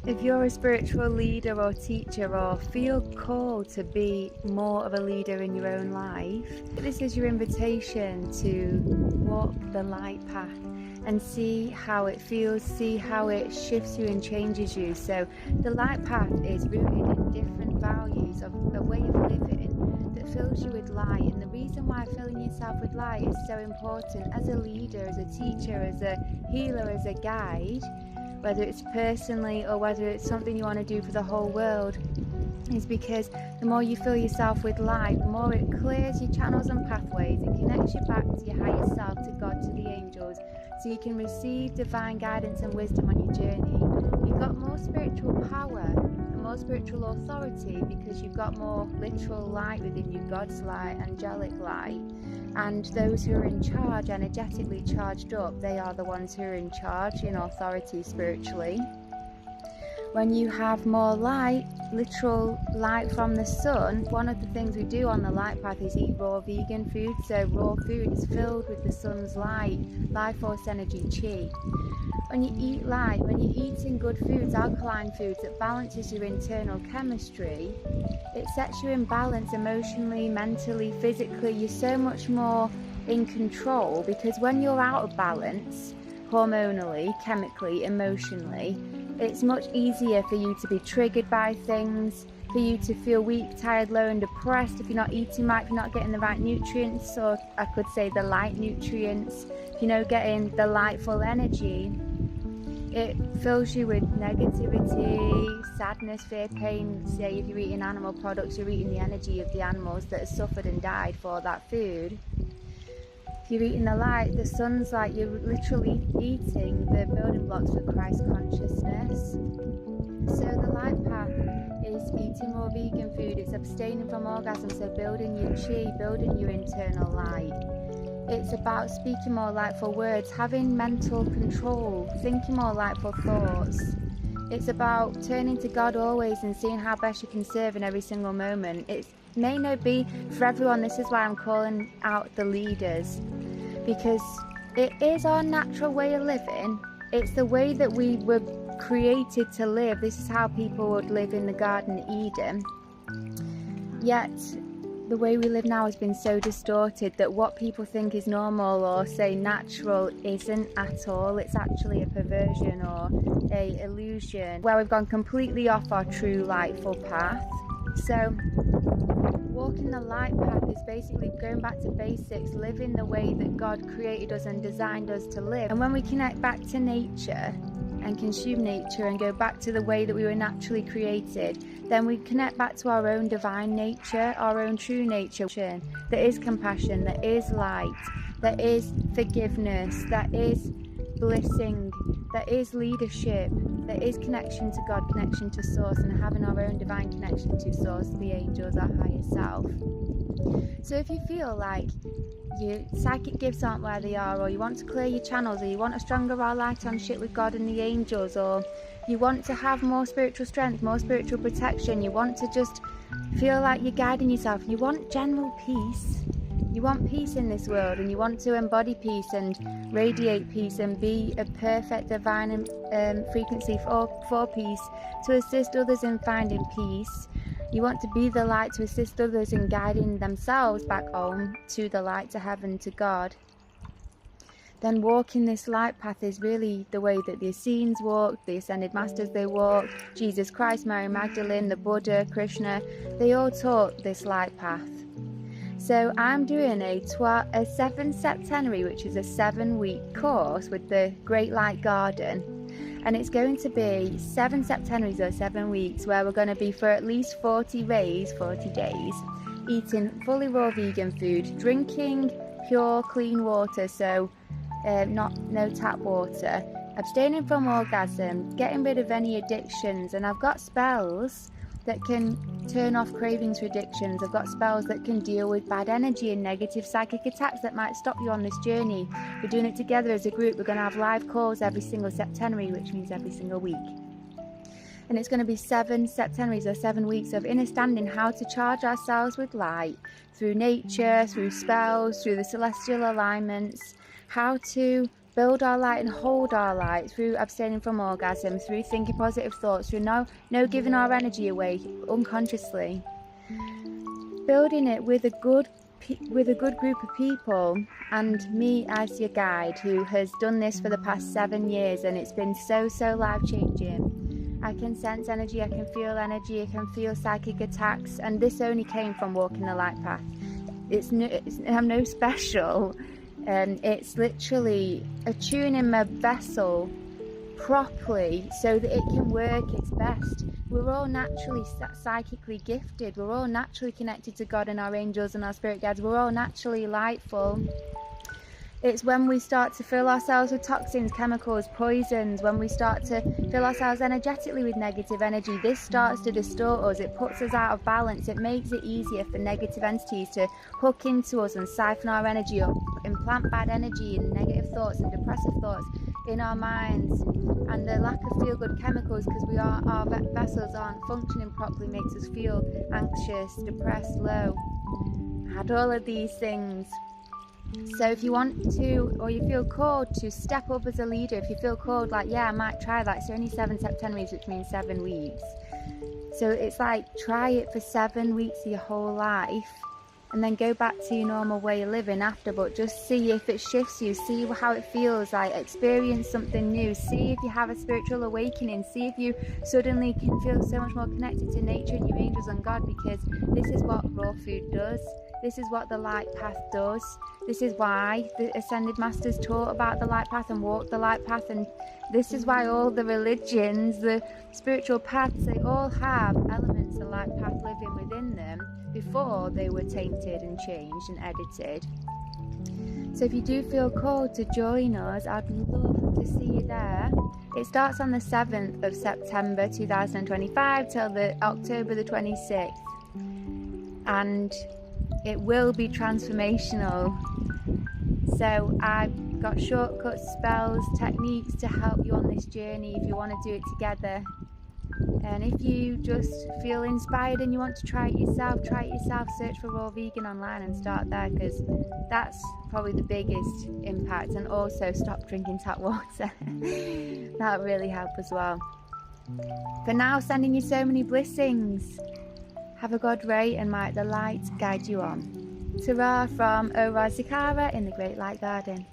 If you're a spiritual leader or teacher or feel called to be more of a leader in your own life, this is your invitation to walk the light path and see how it feels, see how it shifts you and changes you. So the light path is rooted in different values of a way of living that fills you with light. And the reason why filling yourself with light is so important as a leader, as a teacher, as a healer, as a guide, whether it's personally or whether it's something you want to do for the whole world, is because the more you fill yourself with light, the more it clears your channels and pathways. It connects you back to your higher self, to God, to the angels, so you can receive divine guidance and wisdom on your journey. You've got more spiritual power and more spiritual authority because you've got more literal light within you, God's light, angelic light. And those who are in charge, energetically charged up, they are the ones who are in charge, in authority spiritually. When you have more light, literal light from the sun, one of the things we do on the light path is eat raw vegan food. So raw food is filled with the sun's light, life force energy, chi. When you eat light, when you're eating good foods, alkaline foods that balances your internal chemistry, it sets you in balance emotionally, mentally, physically. You're so much more in control, because when you're out of balance, hormonally, chemically, emotionally, it's much easier for you to be triggered by things, for you to feel weak, tired, low and depressed if you're not eating right, if you're not getting the right nutrients, or I could say the light nutrients, if you're not getting the lightful energy. It fills you with negativity, sadness, fear, pain. Say if you're eating animal products, you're eating the energy of the animals that have suffered and died for that food. If you're eating the light, the sun's light, you're literally eating the building blocks for Christ consciousness. So the light path is eating more vegan food, it's abstaining from orgasm, so building your chi, building your internal light. It's about speaking more lightful words, having mental control, thinking more lightful thoughts. It's about turning to God always and seeing how best you can serve in every single moment. It may not be for everyone. This is why I'm calling out the leaders, because it is our natural way of living. It's the way that we were created to live. This is how people would live in the Garden of Eden. Yet the way we live now has been so distorted that what people think is normal or say natural isn't at all. It's actually a perversion or a illusion where we've gone completely off our true lightful path. So walking the light path is basically going back to basics, living the way that God created us and designed us to live. And when we connect back to nature and consume nature and go back to the way that we were naturally created, then we connect back to our own divine nature, our own true nature, that is compassion, that is light, that is forgiveness, that is blessing, that is leadership, that is connection to God, connection to source, and having our own divine connection to source, the angels, our higher self. So if you feel like your psychic gifts aren't where they are, or you want to clear your channels, or you want a stronger raw light on shit with God and the angels, or you want to have more spiritual strength, more spiritual protection, you want to just feel like you're guiding yourself, you want general peace, you want peace in this world, and you want to embody peace and radiate peace and be a perfect divine frequency for peace, to assist others in finding peace. You want to be the light to assist others in guiding themselves back home to the light, to heaven, to God. Then walking this light path is really the way that the Essenes walked, the Ascended Masters, they walked, Jesus Christ, Mary Magdalene, the Buddha, Krishna, they all taught this light path. So I'm doing a 7 septenary, which is a 7-week course with the Great Light Garden. And it's going to be 7 septenaries or 7 weeks where we're going to be for at least 40 days, eating fully raw vegan food, drinking pure clean water, so no tap water, abstaining from orgasm, getting rid of any addictions. And I've got spells that can turn off cravings for addictions. I've got spells that can deal with bad energy and negative psychic attacks that might stop you on this journey. We're doing it together as a group. We're going to have live calls every single septenary, which means every single week. And it's going to be 7 septenaries or 7 weeks of understanding how to charge ourselves with light through nature, through spells, through the celestial alignments, how to build our light and hold our light through abstaining from orgasm, through thinking positive thoughts, through no giving our energy away unconsciously. Building it with a good group of people, and me as your guide, who has done this for the past 7 years, and it's been so life-changing. I can sense energy, I can feel energy, I can feel psychic attacks, and this only came from walking the light path. I'm no special. It's literally attuning my vessel properly so that it can work its best. We're all naturally psychically gifted. We're all naturally connected to God and our angels and our spirit guides. We're all naturally lightful. It's when we start to fill ourselves with toxins, chemicals, poisons, when we start to fill ourselves energetically with negative energy, this starts to distort us. It puts us out of balance. It makes it easier for negative entities to hook into us and siphon our energy up, implant bad energy and negative thoughts and depressive thoughts in our minds. And the lack of feel-good chemicals, because our vessels aren't functioning properly, makes us feel anxious, depressed, low. Had all of these things. So if you want to, or you feel called to step up as a leader, if you feel called, like, yeah, I might try that. It's only 7 September weeks, which means 7 weeks. So it's like, try it for 7 weeks of your whole life, and then go back to your normal way of living after, but just see if it shifts you, see how it feels, like experience something new, see if you have a spiritual awakening, see if you suddenly can feel so much more connected to nature and your angels and God, because this is what raw food does. This is what the light path does. This is why the Ascended Masters taught about the light path and walked the light path, and this is why all the religions, the spiritual paths, they all have elements of light path living within them before they were tainted and changed and edited. So if you do feel called to join us, I'd love to see you there. It starts on the 7th of September 2025 till the October the 26th. And it will be transformational. So I've got shortcuts, spells, techniques to help you on this journey if you want to do it together. And if you just feel inspired and you want to try it yourself, search for Raw Vegan online and start there, because that's probably the biggest impact. And also stop drinking tap water. That'll really help as well. For now, sending you so many blessings. Have a God ray, and might the light guide you on. Ta-ra from Ora Zikara in the Great Light Garden.